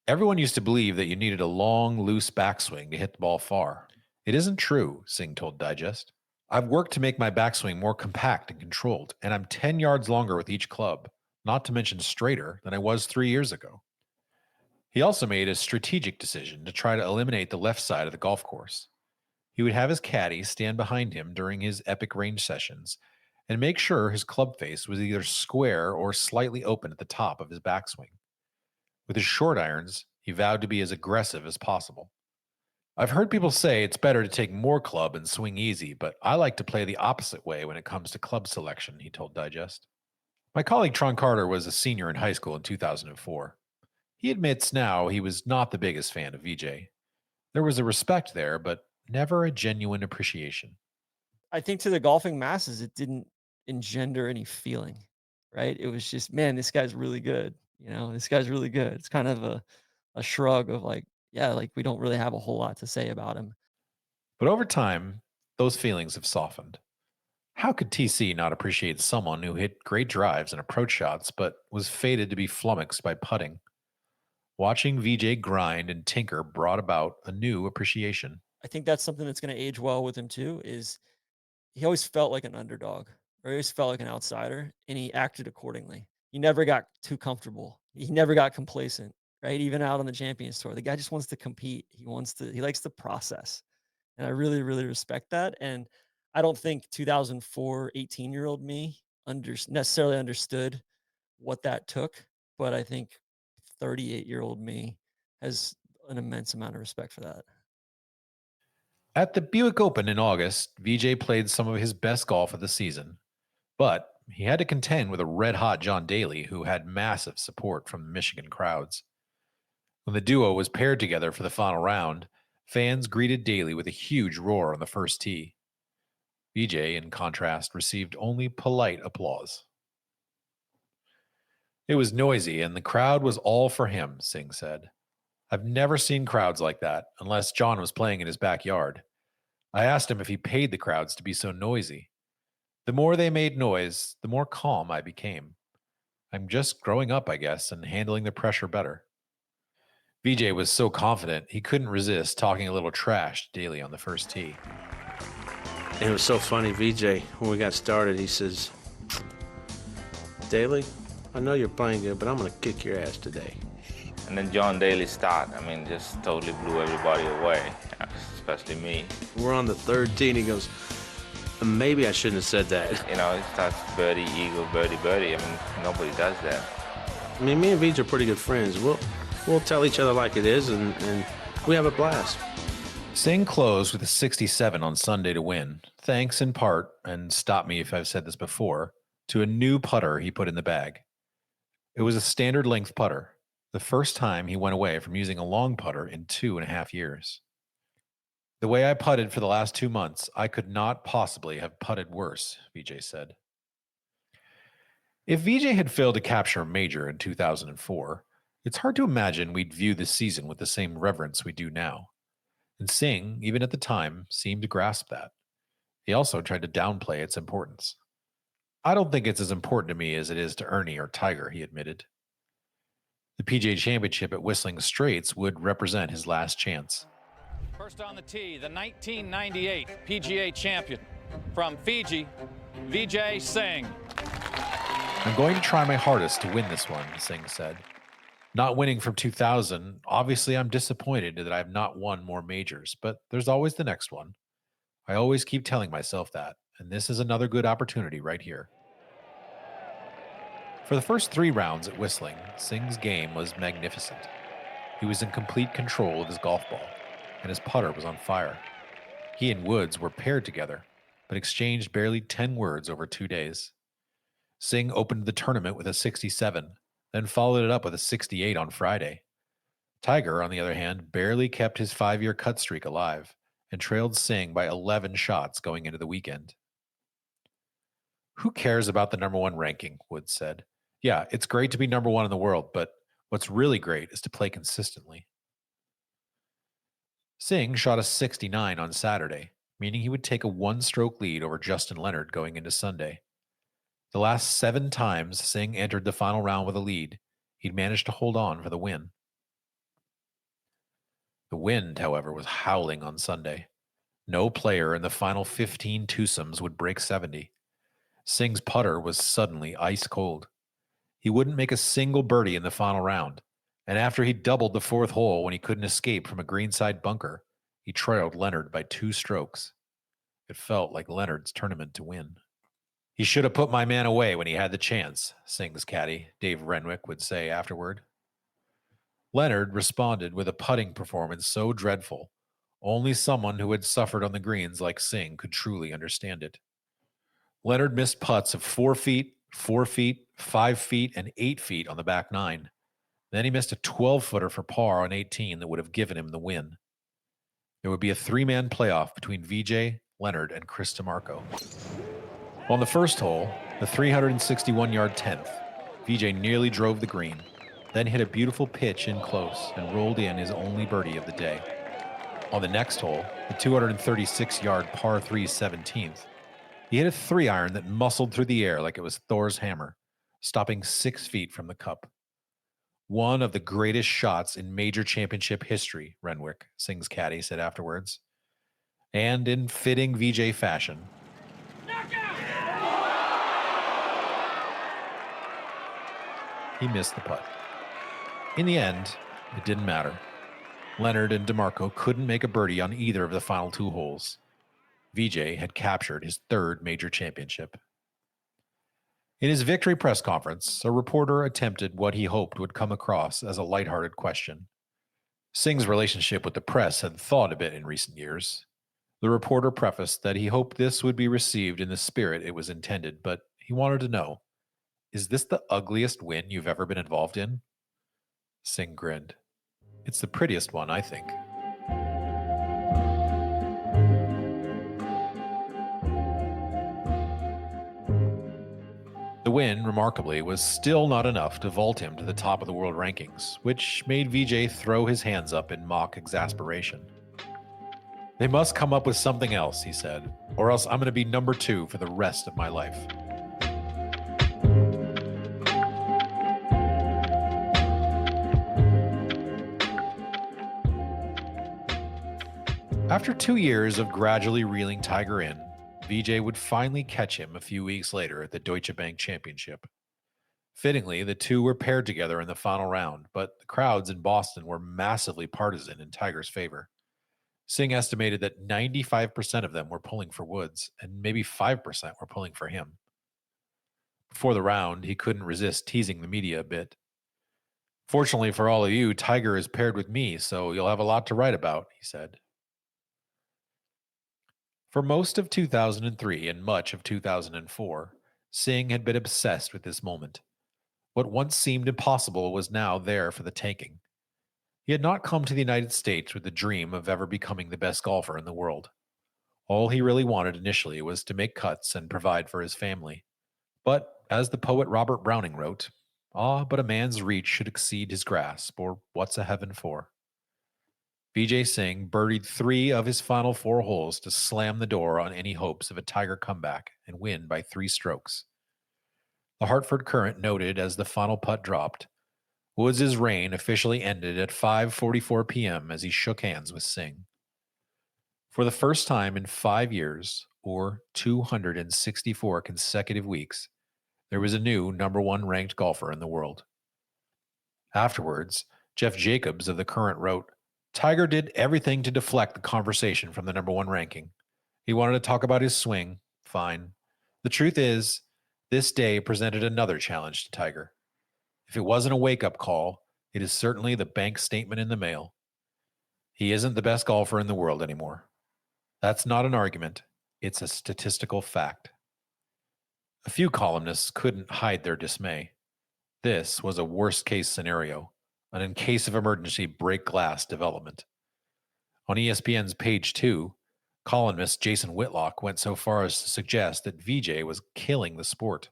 Everyone used to believe that you needed a long, loose backswing to hit the ball far. It isn't true, Singh told Digest. I've worked to make my backswing more compact and controlled, and I'm 10 yards longer with each club, not to mention straighter than I was 3 years ago. He also made a strategic decision to try to eliminate the left side of the golf course. He would have his caddy stand behind him during his epic range sessions and make sure his club face was either square or slightly open at the top of his backswing. With his short irons, he vowed to be as aggressive as possible. I've heard people say it's better to take more club and swing easy, but I like to play the opposite way when it comes to club selection, he told Digest. My colleague Tron Carter was a senior in high school in 2004. He admits now he was not the biggest fan of Vijay. There was a respect there, but never a genuine appreciation. I think to the golfing masses, it didn't engender any feeling, right? It was just, man, this guy's really good. This guy's really good. It's kind of a shrug of like, yeah, like we don't really have a whole lot to say about him. But over time, those feelings have softened. How could TC not appreciate someone who hit great drives and approach shots, but was fated to be flummoxed by putting? Watching Vijay grind and tinker brought about a new appreciation. I think that's something that's going to age well with him too, is he always felt like an underdog, or he always felt like an outsider, and he acted accordingly. He never got too comfortable. He never got complacent, right? Even out on the Champions Tour, the guy just wants to compete. He likes the process. And I really, really respect that. And I don't think 2004, 18-year-old me necessarily understood what that took, but I think 38-year-old me has an immense amount of respect for that. At the Buick Open in August, Vijay played some of his best golf of the season, but he had to contend with a red-hot John Daly who had massive support from the Michigan crowds. When the duo was paired together for the final round, fans greeted Daly with a huge roar on the first tee. Vijay, in contrast, received only polite applause. It was noisy, and the crowd was all for him, Singh said. I've never seen crowds like that, unless John was playing in his backyard. I asked him if he paid the crowds to be so noisy. The more they made noise, the more calm I became. I'm just growing up, I guess, and handling the pressure better. Vijay was so confident, he couldn't resist talking a little trash to Daly on the first tee. It was so funny, Vijay, when we got started, he says, Daly, I know you're playing good, but I'm going to kick your ass today. And then John Daly's start, just totally blew everybody away, especially me. We're on the third tee, and he goes, maybe I shouldn't have said that. He starts birdie, eagle, birdie, birdie. Nobody does that. Me and Vijay are pretty good friends. We'll tell each other like it is, and we have a blast. Singh closed with a 67 on Sunday to win, thanks in part, and stop me if I've said this before, to a new putter he put in the bag. It was a standard length putter, the first time he went away from using a long putter in 2.5 years. The way I putted for the last 2 months, I could not possibly have putted worse, Vijay said. If Vijay had failed to capture a major in 2004, it's hard to imagine we'd view this season with the same reverence we do now. And Singh, even at the time, seemed to grasp that. He also tried to downplay its importance. I don't think it's as important to me as it is to Ernie or Tiger, he admitted. The PGA Championship at Whistling Straits would represent his last chance. First on the tee, the 1998 PGA champion from Fiji, Vijay Singh. I'm going to try my hardest to win this one, Singh said. Not winning from 2000, obviously I'm disappointed that I have not won more majors, but there's always the next one. I always keep telling myself that, and this is another good opportunity right here. For the first 3 rounds at Whistling, Singh's game was magnificent. He was in complete control of his golf ball, and his putter was on fire. He and Woods were paired together, but exchanged barely 10 words over 2 days. Singh opened the tournament with a 67, then followed it up with a 68 on Friday. Tiger, on the other hand, barely kept his 5-year cut streak alive and trailed Singh by 11 shots going into the weekend. Who cares about the number 1 ranking, Woods said. Yeah, it's great to be number 1 in the world, but what's really great is to play consistently. Singh shot a 69 on Saturday, meaning he would take a 1-stroke lead over Justin Leonard going into Sunday. The last 7 times Singh entered the final round with a lead, he'd managed to hold on for the win. The wind, however, was howling on Sunday. No player in the final 15 twosomes would break 70. Singh's putter was suddenly ice cold. He wouldn't make a single birdie in the final round, and after he doubled the 4th hole when he couldn't escape from a greenside bunker, he trailed Leonard by 2 strokes. It felt like Leonard's tournament to win. He should have put my man away when he had the chance, Singh's caddy, Dave Renwick, would say afterward. Leonard responded with a putting performance so dreadful, only someone who had suffered on the greens like Singh could truly understand it. Leonard missed putts of 4 feet, 4 feet, 5 feet, and 8 feet on the back 9. Then he missed a 12-footer for par on 18 that would have given him the win. There would be a 3-man playoff between Vijay, Leonard, and Chris DeMarco. On the first hole, the 361-yard 10th, Vijay nearly drove the green, then hit a beautiful pitch in close and rolled in his only birdie of the day. On the next hole, the 236-yard par 3 17th, he hit a 3-iron that muscled through the air like it was Thor's hammer, stopping 6 feet from the cup. One of the greatest shots in major championship history, Renwick, Singh's caddy, said afterwards. And in fitting Vijay fashion, he missed the putt. In the end, it didn't matter. Leonard and DeMarco couldn't make a birdie on either of the final 2 holes. Vijay had captured his 3rd major championship. In his victory press conference, a reporter attempted what he hoped would come across as a lighthearted question. Singh's relationship with the press had thawed a bit in recent years. The reporter prefaced that he hoped this would be received in the spirit it was intended, but he wanted to know, is this the ugliest win you've ever been involved in? Singh grinned. It's the prettiest one, I think. The win, remarkably, was still not enough to vault him to the top of the world rankings, which made Vijay throw his hands up in mock exasperation. They must come up with something else, he said, or else I'm going to be number 2 for the rest of my life. After 2 years of gradually reeling Tiger in, Vijay would finally catch him a few weeks later at the Deutsche Bank Championship. Fittingly, the two were paired together in the final round, but the crowds in Boston were massively partisan in Tiger's favor. Singh estimated that 95% of them were pulling for Woods, and maybe 5% were pulling for him. Before the round, he couldn't resist teasing the media a bit. Fortunately for all of you, Tiger is paired with me, so you'll have a lot to write about, he said. For most of 2003 and much of 2004, Singh had been obsessed with this moment. What once seemed impossible was now there for the taking. He had not come to the United States with the dream of ever becoming the best golfer in the world. All he really wanted initially was to make cuts and provide for his family. But, as the poet Robert Browning wrote, but a man's reach should exceed his grasp, or what's a heaven for? Vijay Singh birdied 3 of his final 4 holes to slam the door on any hopes of a Tiger comeback and win by 3 strokes. The Hartford Courant noted as the final putt dropped, Woods' reign officially ended at 5:44 p.m. as he shook hands with Singh. For the first time in 5 years, or 264 consecutive weeks, there was a new number 1 ranked golfer in the world. Afterwards, Jeff Jacobs of the Courant wrote, Tiger did everything to deflect the conversation from the number 1 ranking. He wanted to talk about his swing, fine. The truth is, this day presented another challenge to Tiger. If it wasn't a wake-up call, it is certainly the bank statement in the mail. He isn't the best golfer in the world anymore. That's not an argument. It's a statistical fact. A few columnists couldn't hide their dismay. This was a worst-case scenario, an in case of emergency break glass development. On ESPN's page 2, columnist Jason Whitlock went so far as to suggest that Vijay was killing the sport.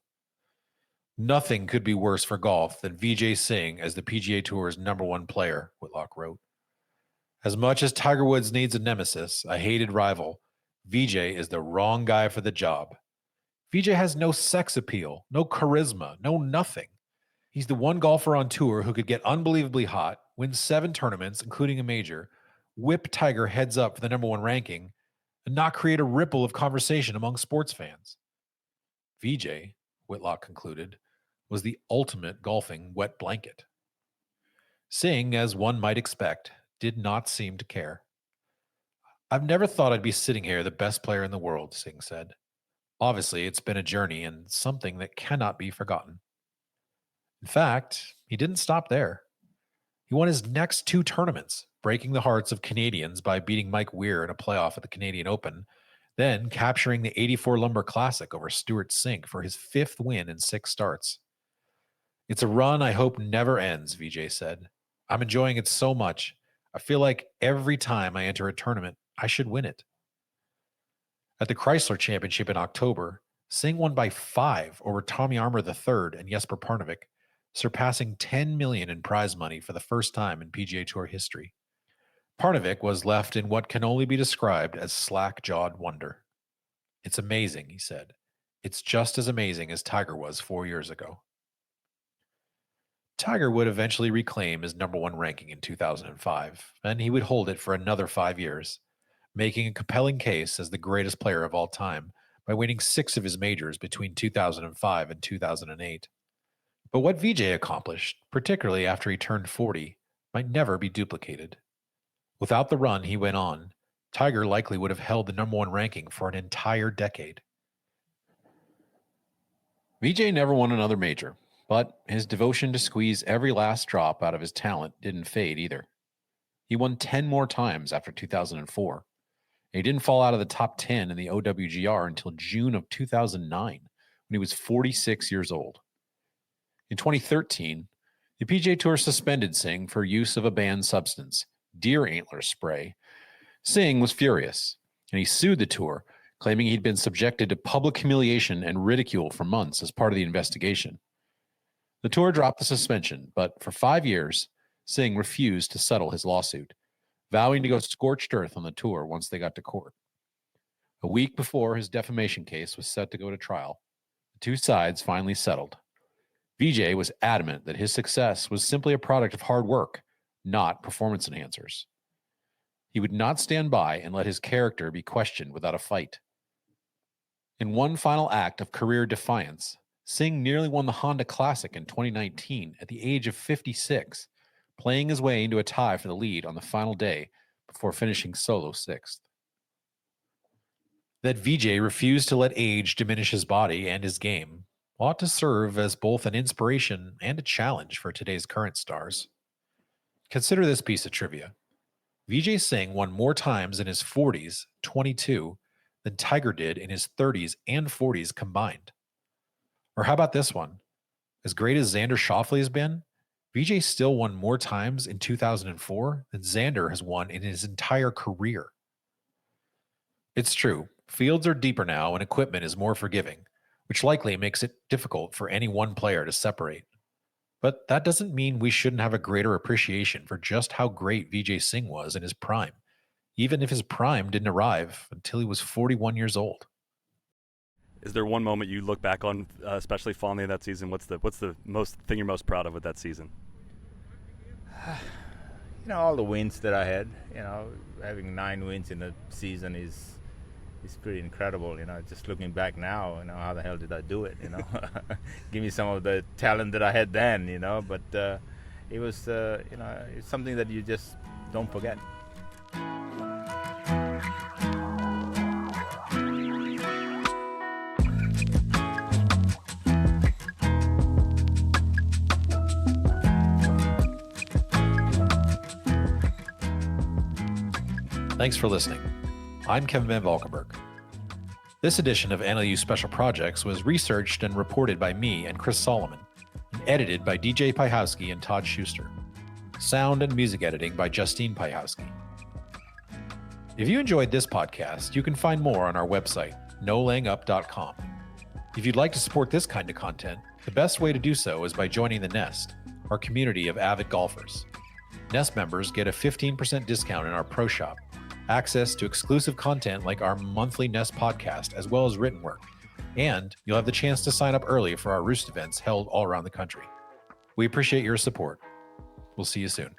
Nothing could be worse for golf than Vijay Singh as the PGA Tour's number 1 player, Whitlock wrote. As much as Tiger Woods needs a nemesis, a hated rival, Vijay is the wrong guy for the job. Vijay has no sex appeal, no charisma, no nothing. He's the one golfer on tour who could get unbelievably hot, win 7 tournaments, including a major, whip Tiger heads up for the number 1 ranking, and not create a ripple of conversation among sports fans. Vijay, Whitlock concluded, was the ultimate golfing wet blanket. Singh, as one might expect, did not seem to care. I've never thought I'd be sitting here the best player in the world, Singh said. Obviously, it's been a journey and something that cannot be forgotten. In fact, he didn't stop there. He won his next 2 tournaments, breaking the hearts of Canadians by beating Mike Weir in a playoff at the Canadian Open, then capturing the 84 Lumber Classic over Stuart Sink for his 5th win in 6 starts. It's a run I hope never ends, Vijay said. I'm enjoying it so much. I feel like every time I enter a tournament, I should win it. At the Chrysler Championship in October, Singh won by 5 over Tommy Armour III and Jesper Parnevik, surpassing $10 million in prize money for the first time in PGA Tour history. Parnevik was left in what can only be described as slack-jawed wonder. It's amazing, he said. It's just as amazing as Tiger was 4 years ago. Tiger would eventually reclaim his number 1 ranking in 2005, and he would hold it for another 5 years, making a compelling case as the greatest player of all time by winning 6 of his majors between 2005 and 2008. But what Vijay accomplished, particularly after he turned 40, might never be duplicated. Without the run he went on, Tiger likely would have held the number 1 ranking for an entire decade. Vijay never won another major, but his devotion to squeeze every last drop out of his talent didn't fade either. He won 10 more times after 2004. And he didn't fall out of the top 10 in the OWGR until June of 2009, when he was 46 years old. In 2013, the PGA Tour suspended Singh for use of a banned substance, deer antler spray. Singh was furious, and he sued the tour, claiming he'd been subjected to public humiliation and ridicule for months as part of the investigation. The tour dropped the suspension, but for 5 years, Singh refused to settle his lawsuit, vowing to go scorched earth on the tour once they got to court. A week before his defamation case was set to go to trial, the 2 sides finally settled. Vijay was adamant that his success was simply a product of hard work, not performance enhancers. He would not stand by and let his character be questioned without a fight. In one final act of career defiance, Singh nearly won the Honda Classic in 2019 at the age of 56, playing his way into a tie for the lead on the final day before finishing solo 6th. That Vijay refused to let age diminish his body and his game ought to serve as both an inspiration and a challenge for today's current stars. Consider this piece of trivia. Vijay Singh won more times in his 40s, 22, than Tiger did in his 30s and 40s combined. Or how about this one? as great as Xander Schauffele has been, Vijay still won more times in 2004 than Xander has won in his entire career. It's true, fields are deeper now and equipment is more forgiving, which likely makes it difficult for any one player to separate. But that doesn't mean we shouldn't have a greater appreciation for just how great Vijay Singh was in his prime, even if his prime didn't arrive until he was 41 years old. Is there one moment you look back on, especially fondly in that season? What's the most thing you're most proud of with that season? All the wins that I had. Having 9 wins in a season is pretty incredible. Just looking back now, how the hell did I do it? Give me some of the talent that I had then. But it was it's something that you just don't forget. Thanks for listening. I'm Kevin Van Valkenburg. This edition of NLU Special Projects was researched and reported by me and Chris Solomon, and edited by DJ Pyhowski and Todd Schuster. Sound and music editing by Justine Pyhowski. If you enjoyed this podcast, you can find more on our website, nolayingup.com. If you'd like to support this kind of content, the best way to do so is by joining the Nest, our community of avid golfers. Nest members get a 15% discount in our pro shop, access to exclusive content like our monthly Nest podcast, as well as written work, and you'll have the chance to sign up early for our Roost events held all around the country. We appreciate your support. We'll see you soon.